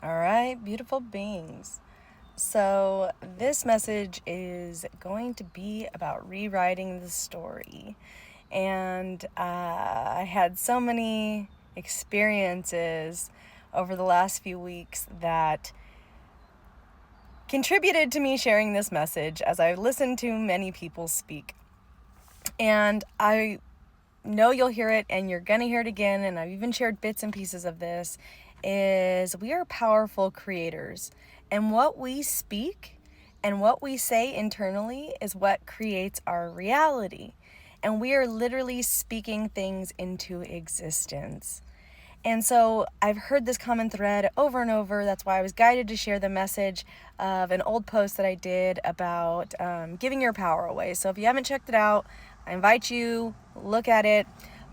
All right, beautiful beings. So, this message is going to be about rewriting the story. And I had so many experiences over the last few weeks that contributed to me sharing this message as I listened to many people speak. And I know you'll hear it and you're going to hear it again, and I've even shared bits and pieces of this, is we are powerful creators. And what we speak and what we say internally is what creates our reality. And we are literally speaking things into existence. And so I've heard this common thread over and over. That's why I was guided to share the message of an old post that I did about giving your power away. So if you haven't checked it out, I invite you, look at it.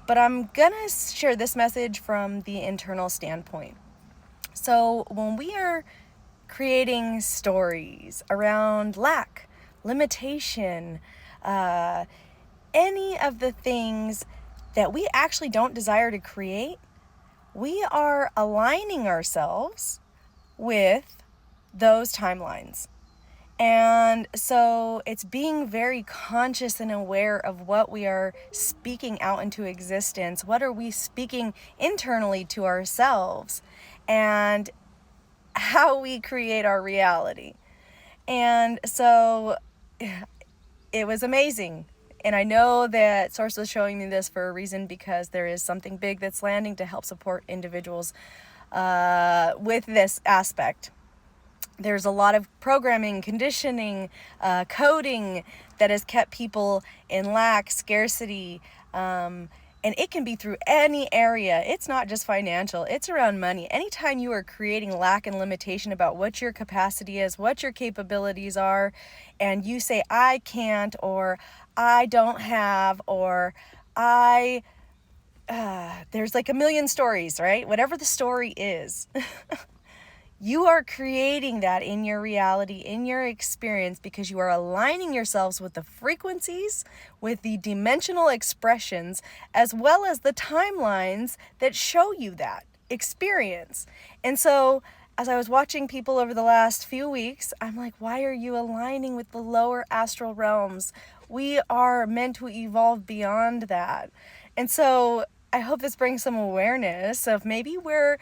But I'm going to share this message from the internal standpoint. So when we are creating stories around lack, limitation, any of the things that we actually don't desire to create, we are aligning ourselves with those timelines. And so it's being very conscious and aware of what we are speaking out into existence. What are we speaking internally to ourselves? And how we create our reality. And so it was amazing. And I know that Source was showing me this for a reason, because there is something big that's landing to help support individuals with this aspect. There's a lot of programming, conditioning, coding that has kept people in lack, scarcity, and it can be through any area. It's not just financial, it's around money. Anytime you are creating lack and limitation about what your capacity is, what your capabilities are, and you say, I can't, or I don't have, or there's like a million stories, right? Whatever the story is. You are creating that in your reality, in your experience, because you are aligning yourselves with the frequencies, with the dimensional expressions, as well as the timelines that show you that experience. And so, as I was watching people over the last few weeks, I'm like, why are you aligning with the lower astral realms? We are meant to evolve beyond that. And so, I hope this brings some awareness of maybe we're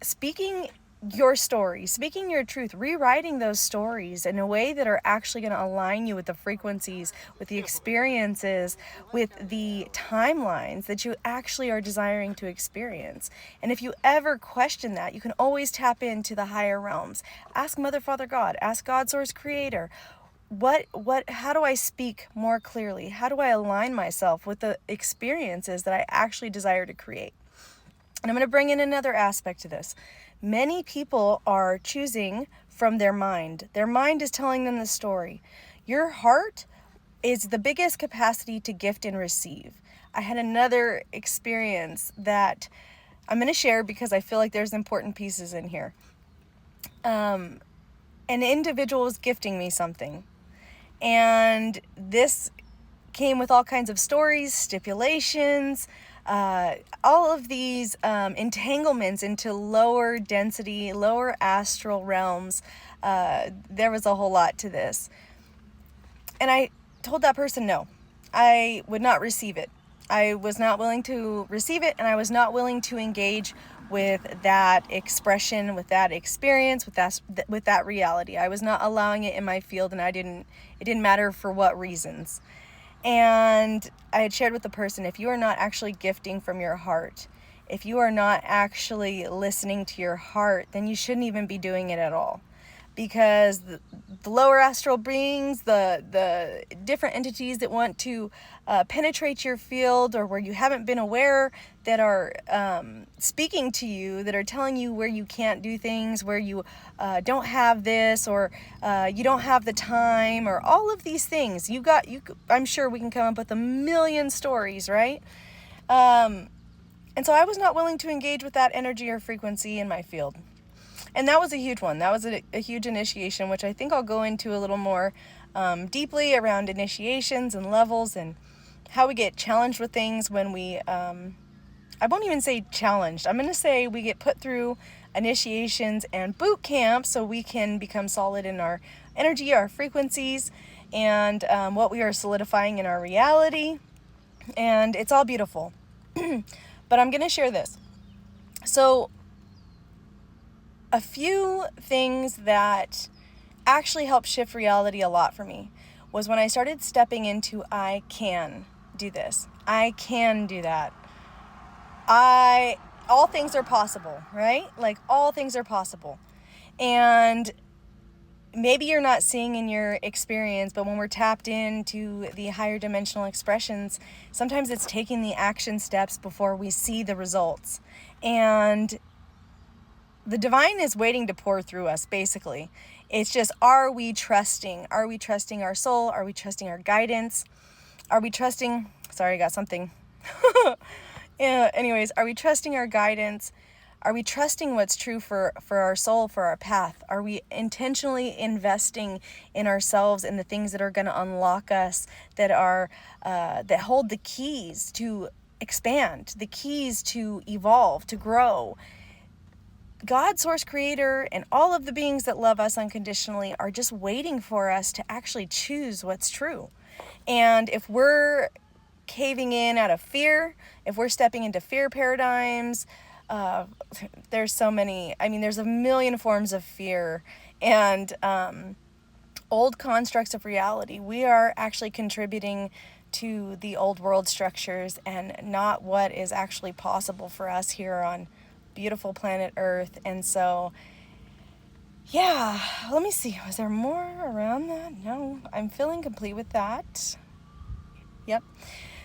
speaking your story, speaking your truth, rewriting those stories in a way that are actually going to align you with the frequencies, with the experiences, with the timelines that you actually are desiring to experience. And if you ever question that, you can always tap into the higher realms. Ask Mother, Father, God, ask God, Source, Creator. How do I speak more clearly? How do I align myself with the experiences that I actually desire to create? And I'm going to bring in another aspect to this. Many people are choosing from their mind. Their mind is telling them the story. Your heart is the biggest capacity to gift and receive. I had another experience that I'm going to share because I feel like there's important pieces in here. An individual was gifting me something. And this came with all kinds of stories, stipulations, all of these entanglements into lower density, lower astral realms. There was a whole lot to this. And I told that person no, I would not receive it. I was not willing to receive it, and I was not willing to engage with that expression, with that experience, with that reality. I was not allowing it in my field, and it didn't matter for what reasons. And I had shared with the person, if you are not actually gifting from your heart, if you are not actually listening to your heart, then you shouldn't even be doing it at all. Because the lower astral beings, the different entities that want to penetrate your field, or where you haven't been aware, that are speaking to you, that are telling you where you can't do things, where you don't have this, or you don't have the time, or all of these things. I'm sure we can come up with a million stories, right? And so I was not willing to engage with that energy or frequency in my field. And that was a huge one. That was a huge initiation, which I think I'll go into a little more deeply around initiations and levels, and how we get challenged with things when we, I won't even say challenged. I'm going to say we get put through initiations and boot camp so we can become solid in our energy, our frequencies, and what we are solidifying in our reality. And it's all beautiful. But I'm going to share this. So a few things that actually helped shift reality a lot for me was when I started stepping into I can do this. I can do that. All things are possible, right? Like all things are possible. And maybe you're not seeing in your experience, but when we're tapped into the higher dimensional expressions, sometimes it's taking the action steps before we see the results. And the divine is waiting to pour through us, basically. It's just, are we trusting? Are we trusting our soul? Are we trusting our guidance? Are we trusting, sorry, I got something. Anyways, are we trusting our guidance? Are we trusting what's true for our soul, for our path? Are we intentionally investing in ourselves, in the things that are going to unlock us, that are that hold the keys to expand, the keys to evolve, to grow? God, Source Creator, and all of the beings that love us unconditionally are just waiting for us to actually choose what's true. And if we're caving in out of fear, if we're stepping into fear paradigms, there's so many. I mean, there's a million forms of fear and old constructs of reality. We are actually contributing to the old world structures and not what is actually possible for us here on beautiful planet Earth. And so, yeah, let me see. Was there more around that? No, I'm feeling complete with that. Yep.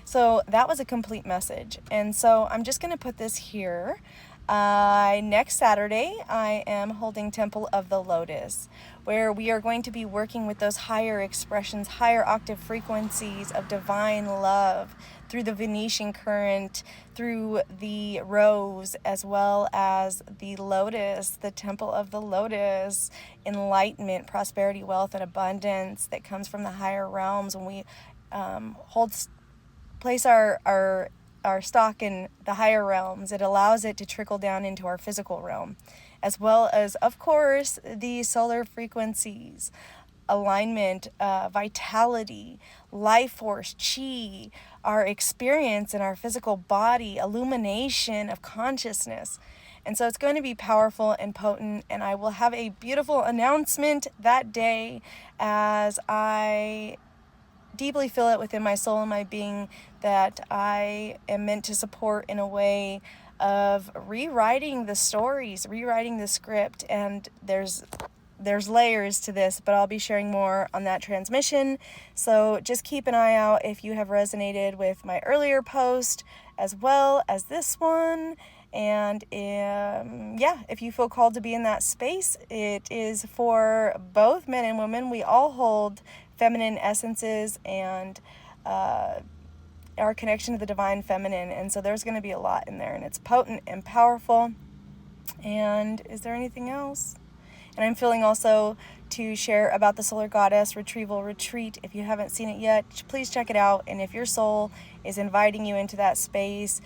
So that was a complete message. And so I'm just going to put this here. Next Saturday, I am holding Temple of the Lotus, where we are going to be working with those higher expressions, higher octave frequencies of divine love through the Venetian current, through the rose, as well as the lotus, the Temple of the Lotus, enlightenment, prosperity, wealth, and abundance that comes from the higher realms when we place our stock in the higher realms. It allows it to trickle down into our physical realm, as well as, of course, the solar frequencies, alignment, vitality, life force, chi, our experience in our physical body, illumination of consciousness. And so it's going to be powerful and potent, and I will have a beautiful announcement that day as I deeply feel it within my soul and my being that I am meant to support in a way of rewriting the stories, rewriting the script. And there's layers to this, but I'll be sharing more on that transmission. So just keep an eye out if you have resonated with my earlier post as well as this one. And if you feel called to be in that space, it is for both men and women. We all hold feminine essences and our connection to the divine feminine. And so there's going to be a lot in there, and it's potent and powerful. And is there anything else? And I'm feeling also to share about the Solar Goddess Retrieval Retreat. If you haven't seen it yet, please check it out. And if your soul is inviting you into that space,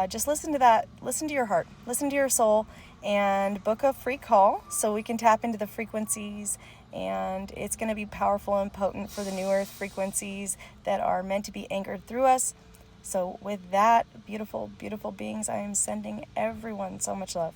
just listen to that. Listen to your heart. Listen to your soul and book a free call so we can tap into the frequencies. And it's going to be powerful and potent for the new earth frequencies that are meant to be anchored through us. So with that, beautiful, beautiful beings, I am sending everyone so much love.